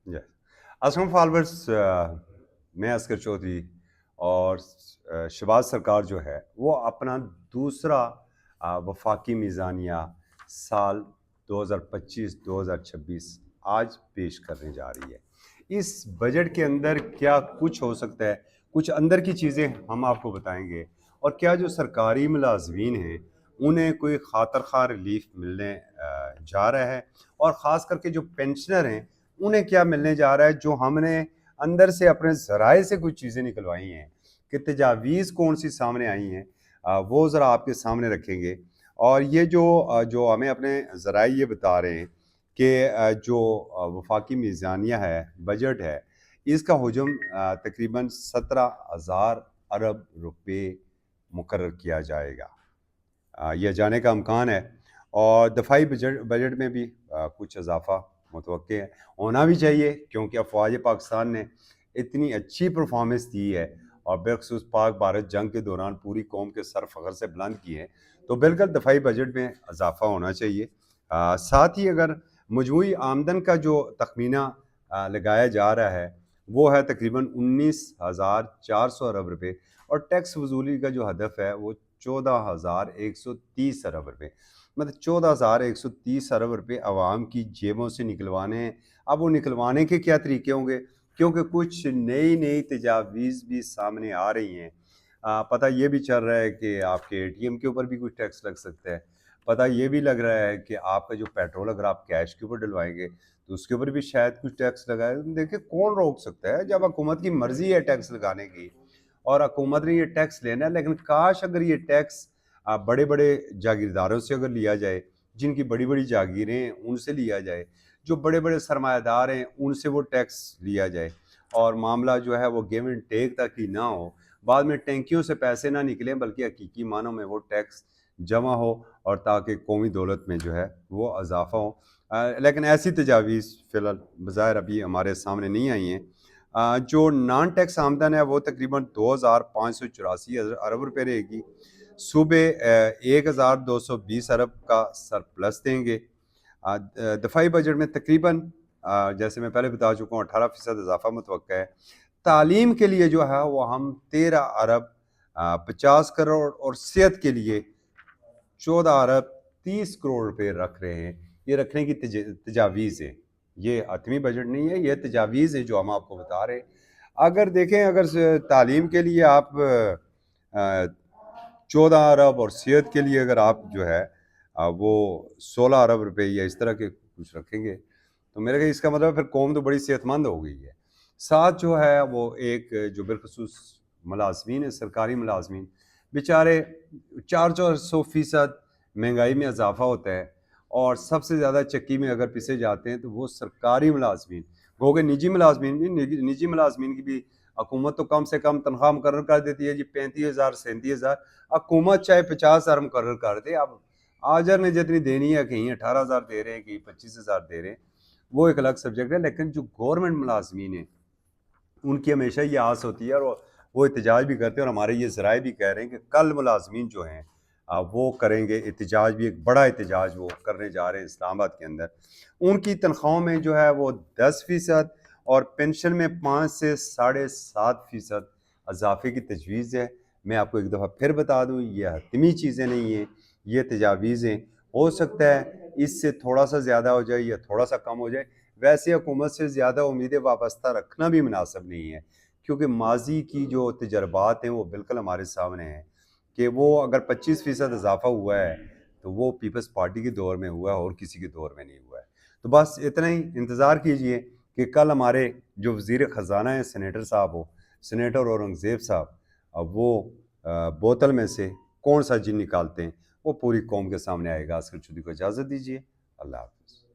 Yes. Aslam followers, मैं Oscar Chaudhary और शहबाज सरकार जो है वो अपना दूसरा वफाकी मीज़ानिया साल 2025-2026 आज पेश करने जा रही है। इस बजट के अंदर क्या कुछ हो सकता है, कुछ अंदर की चीज़ें हम आपको बताएंगे, और क्या जो सरकारी मुलाजमीन हैं उन्हें कोई खातर खा रिलीफ मिलने जा रहा है, और ख़ास करके जो पेंशनर हैं उन्हें क्या मिलने जा रहा है, जो हमने अंदर से अपने ज़राए से कुछ चीज़ें निकलवाई हैं कि तजावीज़ कौन सी सामने आई हैं, वो ज़रा आपके सामने रखेंगे। और ये जो हमें अपने ज़राए ये बता रहे हैं कि जो वफाकी मीज़ानिया है, बजट है, इसका हुजम तकरीबन 17,000 अरब रुपए मुकर्रर किया जाएगा। यह जाने का अमकान है, और दफाई बजट में भी कुछ इजाफा मुतवक्के है, होना भी चाहिए, क्योंकि अफवाज पाकिस्तान ने इतनी अच्छी परफॉर्मेंस दी है और बिलखसूस पाक भारत जंग के दौरान पूरी कौम के सर फ़ख्र से बुलंद किए हैं, तो बिल्कुल दफाई बजट में इजाफा होना चाहिए। साथ ही अगर मजमूई आमदन का जो तखमीना लगाया जा रहा है वो है तकरीबन 19,400 अरब रुपये, और टैक्स वसूली का जो हदफ है वो 14,130 अरब रुपये, मतलब 14,130 अरब रुपये आवाम की जेबों से निकलवाने हैं। अब वो निकलवाने के क्या तरीके होंगे, क्योंकि कुछ नई नई तजावीज़ भी सामने आ रही हैं। पता ये भी चल रहा है कि आपके एटीएम के ऊपर भी कुछ टैक्स लग सकता है। पता ये भी लग रहा है कि आपका जो पेट्रोल अगर आप कैश के ऊपर डलवाएंगे तो उसके ऊपर भी शायद कुछ टैक्स लगाए। देखिए, कौन रोक सकता है जब हुकूमत की मर्जी है टैक्स लगाने की, और हुकूमत ने ये टैक्स लेना है। लेकिन काश अगर ये टैक्स बड़े बड़े जागीरदारों से अगर लिया जाए, जिनकी बड़ी बड़ी जागीरें हैं उनसे लिया जाए, जो बड़े बड़े सरमायादार हैं उनसे वो टैक्स लिया जाए, और मामला जो है वो गिव एंड टेक तक ही ना हो, बाद में टैंकियों से पैसे ना निकलें बल्कि हकीकी मानों में वो टैक्स जमा हो, और ताकि कौमी दौलत में जो है वो इजाफा हो। लेकिन ऐसी तजावीज़ फ़िलहाल बज़ाहिर अभी हमारे सामने नहीं आई हैं। जो नॉन टैक्स आमदन है वो तकरीबन 2,584 अरब रुपये रहेगी। सूबे 1,220 अरब का सरप्लस देंगे। दफाई बजट में तकरीबन जैसे मैं पहले बता चुका हूँ 18% इजाफा मुतवक्का है। तालीम के लिए जो है वो हम 13 अरब 50 करोड़, और सेहत के लिए 14 अरब 30 करोड़ रुपए रख रहे हैं। ये रखने की तजावीज़ है, ये हतमी बजट नहीं है, ये तजावीज़ है जो हम आपको बता रहे हैं। अगर देखें, अगर तालीम के लिए आप 14 अरब, और सेहत के लिए अगर आप जो है वो 16 अरब रुपए या इस तरह के कुछ रखेंगे, तो मेरे ख्याल इसका मतलब फिर कौम तो बड़ी सेहतमंद हो गई है। साथ जो है वो एक जो बिलखसूस मुलाजमीन है, सरकारी मुलाजमीन बेचारे 400% महंगाई में इजाफा होता है, और सबसे ज़्यादा चक्की में अगर पिसे जाते हैं तो वो सरकारी मुलाजमीन। गो के निजी मुलाजमीन भी, निजी मुलाजमीन की भी हुकूमत तो कम से कम तनख्वाह मुकर्रर कर देती है जी, 35,000 37,000। हुकूमत चाहे 50,000 मुकर्रर कर दे, अब आजर ने जितनी देनी है, कहीं 18,000 दे रहे हैं, कहीं 25,000 दे रहे हैं, वो एक अलग सब्जेक्ट है। लेकिन जो गवर्नमेंट मुलाजमीन है उनकी हमेशा ये आस होती है, और वो एहतजाज भी करते हैं, और हमारे ये ज़राए भी कह रहे हैं कि कल मुलाजमीन जो हैं वो करेंगे एहतजाज, भी एक बड़ा एहतजाज वो करने जा रहे हैं इस्लामाबाद के अंदर। उनकी तनख्वाहों में जो है वो 10%, और पेंशन में 5 से 7.5% इजाफे की तजवीज़ है। मैं आपको एक दफ़ा फिर बता दूँ, ये हतमी चीज़ें नहीं हैं, ये तजावीज़ें। हो सकता है इससे थोड़ा सा ज़्यादा हो जाए या थोड़ा सा कम हो जाए। वैसे हुकूमत से ज़्यादा उम्मीदें वाबस्ता रखना भी मुनासिब नहीं है, क्योंकि माजी की जो तजर्बात हैं वो बिल्कुल हमारे सामने हैं कि वो अगर 25% इजाफा हुआ है तो वो पीपल्स पार्टी के दौर में हुआ है, और किसी के दौर में नहीं हुआ है। तो बस इतना ही इंतज़ार कीजिए कि कल हमारे जो वज़ीर ख़जाना है सेनेटर साहब हो, सेनेटर औरंगज़ेब साहब, अब वो बोतल में से कौन सा जिन निकालते हैं, वो पूरी कौम के सामने आएगा। अस्कर चौधरी को इजाज़त दीजिए। अल्लाह हाफ़िज़।